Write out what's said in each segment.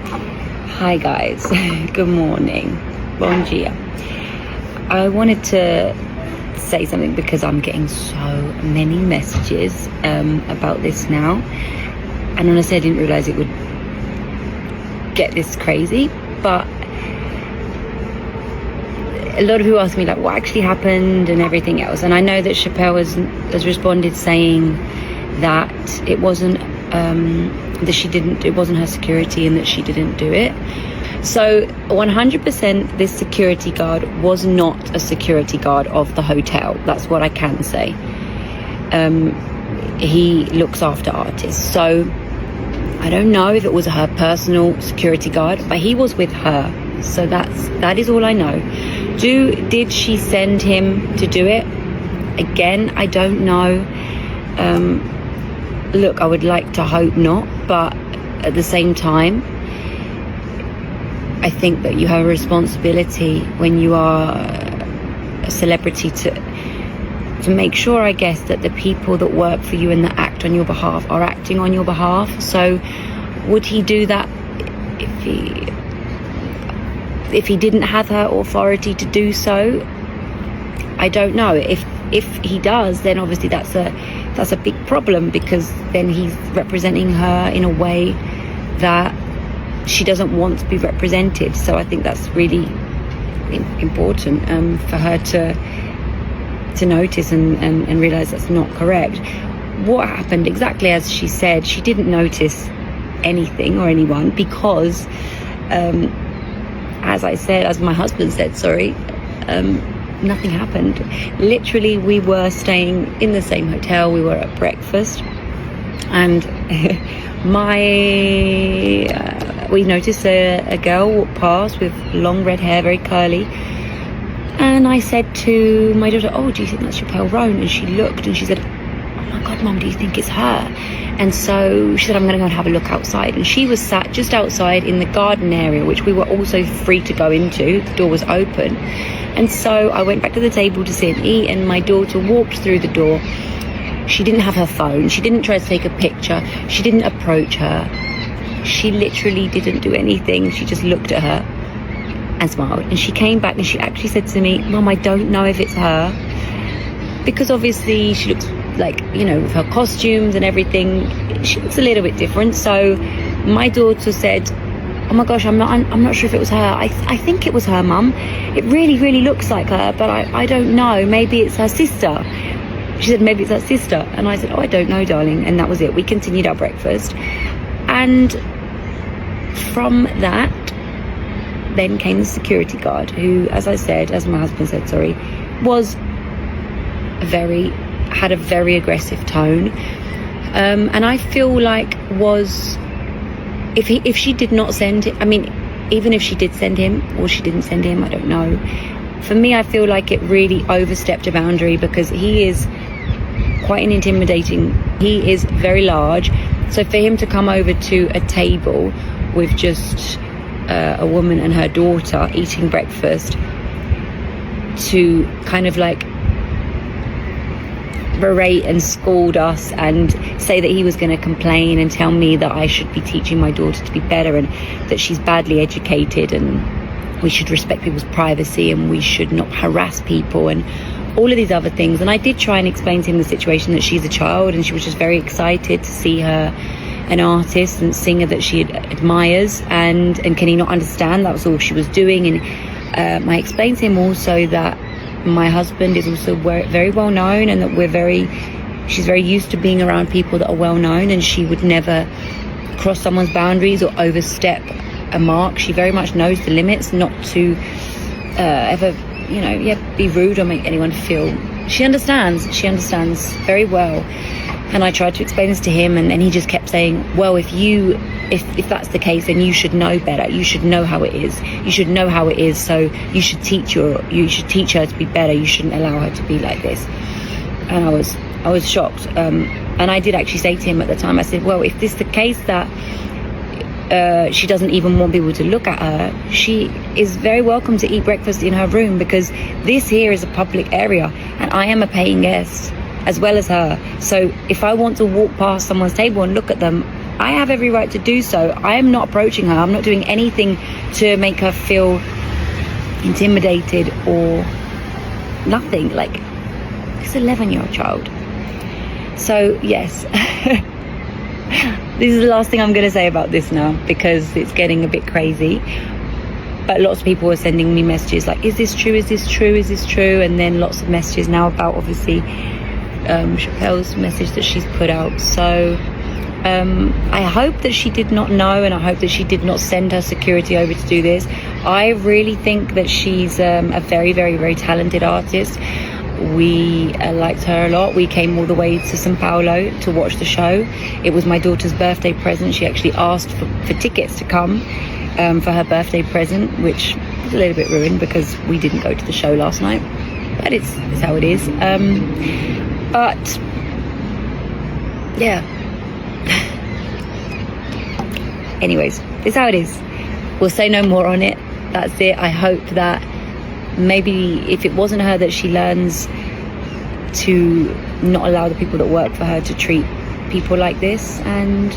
Hi guys, good morning, bon dia. I wanted to say something because I'm getting so many messages about this now, and honestly I didn't realise it would get this crazy, but a lot of people ask me like what actually happened and everything else, and I know that Chappell has responded saying that it wasn't it wasn't her security and that she didn't do it. So 100% this security guard was not a security guard of the hotel. That's what I can say. He looks after artists, so I don't know if it was her personal security guard, but he was with her, so that is all I know. Did she send him to do it? Again, I don't know. Look, I would like to hope not, but at the same time, I think that you have a responsibility when you are a celebrity to make sure, I guess, that the people that work for you and that act on your behalf are acting on your behalf. So would he do that if he didn't have her authority to do so? I don't know. If he does, then obviously that's a big problem, because then he's representing her in a way that she doesn't want to be represented. So I think that's really important for her to notice and realize that's not correct. What happened, exactly as she said, she didn't notice anything or anyone because as my husband said, nothing happened. Literally, we were staying in the same hotel, we were at breakfast, and we noticed a girl walk past with long red hair, very curly, and I said to my daughter, "Oh, do you think that's Chappell Roan?" And she looked and she said, "Oh my God, Mum, do you think it's her?" And so she said, "I'm going to go and have a look outside." And she was sat just outside in the garden area, which we were also free to go into. The door was open. And so I went back to the table to sit and eat, and my daughter walked through the door. She didn't have her phone. She didn't try to take a picture. She didn't approach her. She literally didn't do anything. She just looked at her and smiled. And she came back and she actually said to me, "Mum, I don't know if it's her." Because obviously she looks like, with her costumes and everything, she looks a little bit different. So my daughter said, "Oh my gosh, I'm not sure if it was her. I think it was her, Mum. It really, really looks like her, but I don't know. Maybe it's her sister." She said, "Maybe it's her sister." And I said, "Oh, I don't know, darling." And that was it. We continued our breakfast. And from that, then came the security guard, who, as my husband said, had a very aggressive tone. And I feel like if she did not send him, even if she did send him or she didn't send him, I don't know. For me, I feel like it really overstepped a boundary, because he is quite an intimidating, he is very large. So for him to come over to a table with just a woman and her daughter eating breakfast, to kind of like berate and scold us and say that he was going to complain and tell me that I should be teaching my daughter to be better and that she's badly educated and we should respect people's privacy and we should not harass people and all of these other things. And I did try and explain to him the situation, that she's a child and she was just very excited to see an artist and singer that she admires, and can he not understand that was all she was doing. And I explained to him also that my husband is also very well known, and that she's very used to being around people that are well known, and she would never cross someone's boundaries or overstep a mark. She very much knows the limits, not to ever be rude or make anyone feel. She understands very well. And I tried to explain this to him, and he just kept saying, "Well, if that's the case, then you should know better. You should know how it is. You should know how it is. So you should teach her to be better. You shouldn't allow her to be like this." And I was shocked. And I did actually say to him at the time, I said, "Well, if this is the case that she doesn't even want people to look at her, she is very welcome to eat breakfast in her room, because this here is a public area and I am a paying guest as well as her. So if I want to walk past someone's table and look at them, I have every right to do so. I am not approaching her. I'm not doing anything to make her feel intimidated or nothing. Like, it's an 11-year-old child. So yes, this is the last thing I'm going to say about this now, because it's getting a bit crazy. But lots of people are sending me messages like, is this true, is this true, is this true? And then lots of messages now about, obviously, Chappell's message that she's put out. So I hope that she did not know, and I hope that she did not send her security over to do this. I really think that she's a very, very, very talented artist. We liked her a lot. We came all the way to Sao Paulo to watch the show. It was my daughter's birthday present. She actually asked for tickets to come for her birthday present, which was a little bit ruined because we didn't go to the show last night. But it's how it is. But yeah. Anyways, it's how it is. We'll say no more on it. That's it. I hope that maybe if it wasn't her, that she learns to not allow the people that work for her to treat people like this. And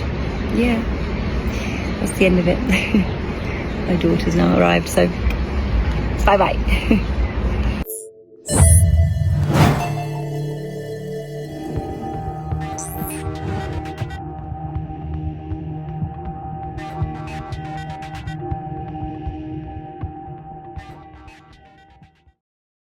yeah, that's the end of it. My daughter's now arrived, so bye bye.